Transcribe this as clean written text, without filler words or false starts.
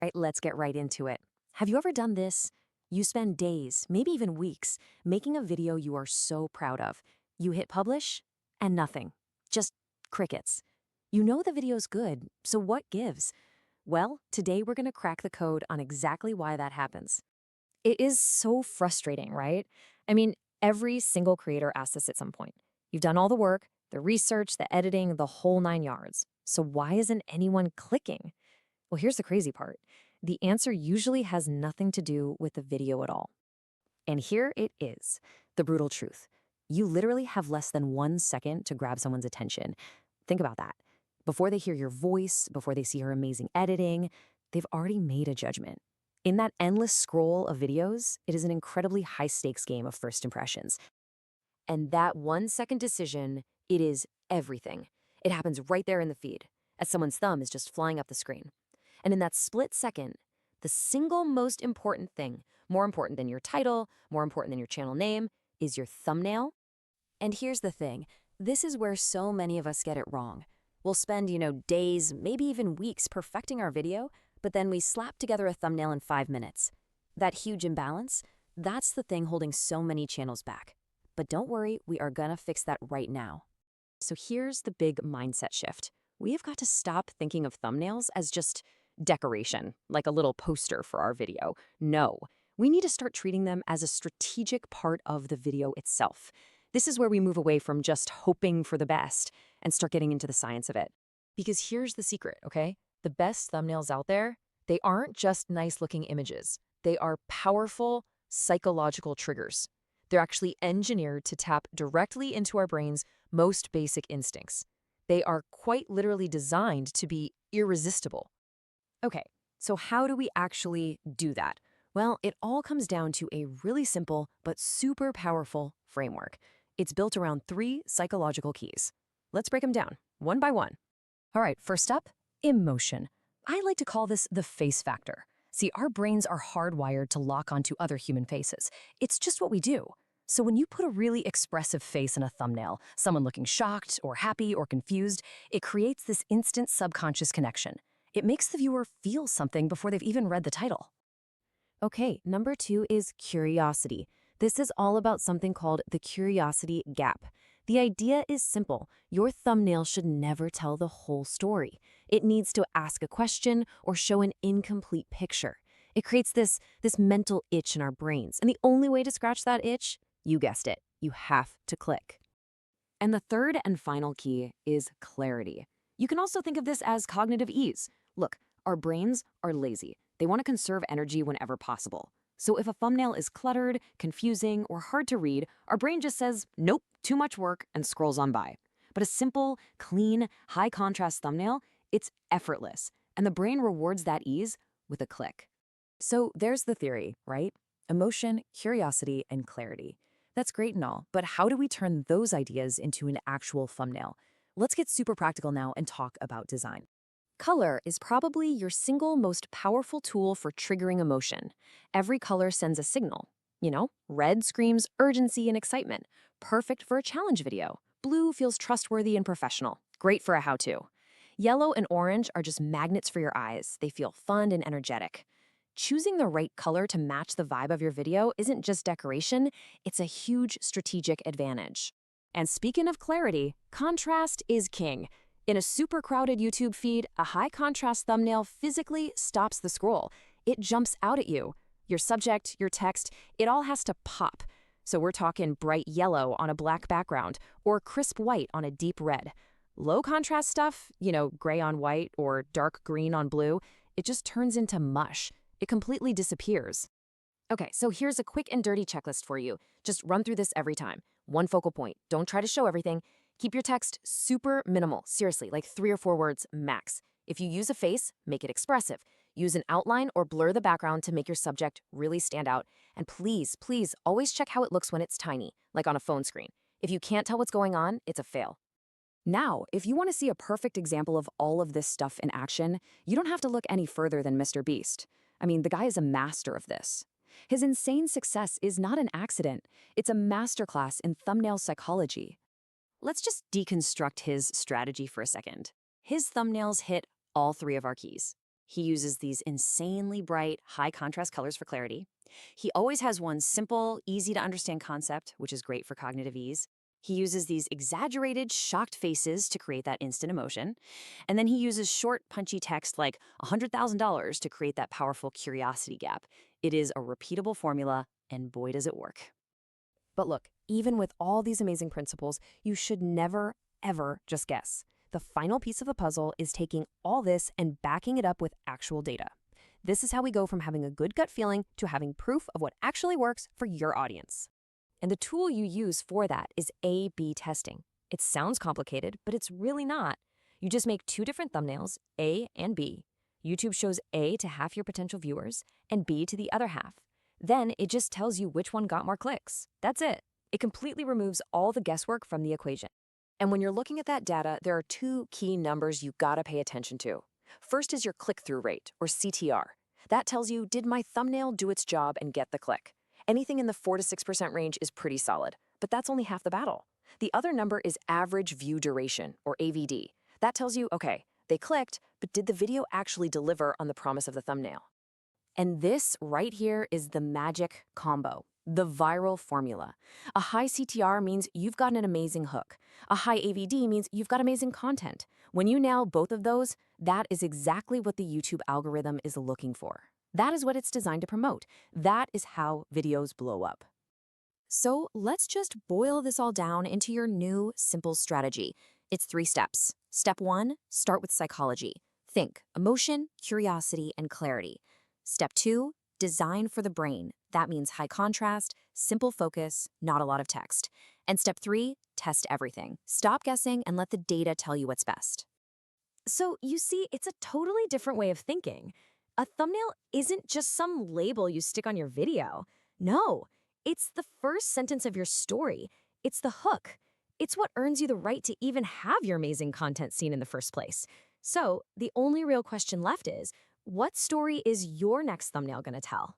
Right, let's get right into it. Have you ever done this? You spend days, maybe even weeks, making a video you are so proud of. You hit publish, and nothing. Just crickets. You know the video's good, so what gives? Well, today we're gonna crack the code on exactly why that happens. It is so frustrating, right? I mean, every single creator asks this at some point. You've done all the work, the research, the editing, the whole nine yards. So why isn't anyone clicking? Well, here's the crazy part. The answer usually has nothing to do with the video at all. And here it is, the brutal truth. You literally have less than 1 second to grab someone's attention. Think about that. Before they hear your voice, before they see your amazing editing, they've already made a judgment. In that endless scroll of videos, it is an incredibly high stakes game of first impressions. And that 1 second decision, it is everything. It happens right there in the feed, as someone's thumb is just flying up the screen. And in that split second, the single most important thing, more important than your title, more important than your channel name, is your thumbnail. And here's the thing, this is where so many of us get it wrong. We'll spend, days, maybe even weeks perfecting our video, but then we slap together a thumbnail in 5 minutes. That huge imbalance, that's the thing holding so many channels back. But don't worry, we are gonna fix that right now. So here's the big mindset shift. We have got to stop thinking of thumbnails as just decoration, like a little poster for our video. No, we need to start treating them as a strategic part of the video itself. This is where we move away from just hoping for the best and start getting into the science of it. Because here's the secret, okay? The best thumbnails out there, they aren't just nice-looking images. They are powerful psychological triggers. They're actually engineered to tap directly into our brain's most basic instincts. They are quite literally designed to be irresistible. Okay, so how do we actually do that? Well, it all comes down to a really simple but super powerful framework. It's built around 3 psychological keys. Let's break them down, one by one. All right, first up, emotion. I like to call this the face factor. See, our brains are hardwired to lock onto other human faces. It's just what we do. So when you put a really expressive face in a thumbnail, someone looking shocked or happy or confused, it creates this instant subconscious connection. It makes the viewer feel something before they've even read the title. Okay, number 2 is curiosity. This is all about something called the curiosity gap. The idea is simple. Your thumbnail should never tell the whole story. It needs to ask a question or show an incomplete picture. It creates this mental itch in our brains, and the only way to scratch that itch, you guessed it, you have to click. And the third and final key is clarity. You can also think of this as cognitive ease. Look, our brains are lazy. They want to conserve energy whenever possible. So if a thumbnail is cluttered, confusing, or hard to read, our brain just says, nope, too much work, and scrolls on by. But a simple, clean, high-contrast thumbnail, it's effortless, and the brain rewards that ease with a click. So there's the theory, right? Emotion, curiosity, and clarity. That's great and all, but how do we turn those ideas into an actual thumbnail? Let's get super practical now and talk about design. Color is probably your single most powerful tool for triggering emotion. Every color sends a signal. Red screams urgency and excitement. Perfect for a challenge video. Blue feels trustworthy and professional. Great for a how-to. Yellow and orange are just magnets for your eyes. They feel fun and energetic. Choosing the right color to match the vibe of your video isn't just decoration, it's a huge strategic advantage. And speaking of clarity, contrast is king. In a super crowded YouTube feed, a high contrast thumbnail physically stops the scroll. It jumps out at you. Your subject, your text, it all has to pop. So we're talking bright yellow on a black background or crisp white on a deep red. Low contrast stuff, gray on white or dark green on blue, it just turns into mush. It completely disappears. Okay, so here's a quick and dirty checklist for you. Just run through this every time. One focal point. Don't try to show everything. Keep your text super minimal. Seriously, like 3 or 4 words max. If you use a face, make it expressive. Use an outline or blur the background to make your subject really stand out. And please, please, always check how it looks when it's tiny, like on a phone screen. If you can't tell what's going on, it's a fail. Now, if you want to see a perfect example of all of this stuff in action, you don't have to look any further than Mr. Beast. I mean, the guy is a master of this. His insane success is not an accident. It's a masterclass in thumbnail psychology. Let's just deconstruct his strategy for a second. His thumbnails hit all 3 of our keys. He uses these insanely bright, high contrast colors for clarity. He always has one simple, easy to understand concept, which is great for cognitive ease. He uses these exaggerated, shocked faces to create that instant emotion. And then he uses short, punchy text like $100,000 to create that powerful curiosity gap. It is a repeatable formula, and boy, does it work. But look, even with all these amazing principles, you should never, ever just guess. The final piece of the puzzle is taking all this and backing it up with actual data. This is how we go from having a good gut feeling to having proof of what actually works for your audience. And the tool you use for that is A/B testing. It sounds complicated, but it's really not. You just make two different thumbnails, A and B. YouTube shows A to half your potential viewers and B to the other half. Then it just tells you which one got more clicks. That's it. It completely removes all the guesswork from the equation. And when you're looking at that data, there are two key numbers you gotta pay attention to. First is your click-through rate, or CTR. That tells you, did my thumbnail do its job and get the click? Anything in the 4 to 6% range is pretty solid, but that's only half the battle. The other number is average view duration, or AVD. That tells you, okay, they clicked, but did the video actually deliver on the promise of the thumbnail? And this right here is the magic combo, the viral formula. A high CTR means you've got an amazing hook. A high AVD means you've got amazing content. When you nail both of those, that is exactly what the YouTube algorithm is looking for. That is what it's designed to promote. That is how videos blow up. So let's just boil this all down into your new, simple strategy. It's 3 steps. Step 1, start with psychology. Think emotion, curiosity, and clarity. Step 2, design for the brain. That means high contrast, simple focus, not a lot of text. And step 3, test everything. Stop guessing and let the data tell you what's best. So you see, it's a totally different way of thinking. A thumbnail isn't just some label you stick on your video. No, it's the first sentence of your story. It's the hook. It's what earns you the right to even have your amazing content seen in the first place. So the only real question left is, what story is your next thumbnail going to tell?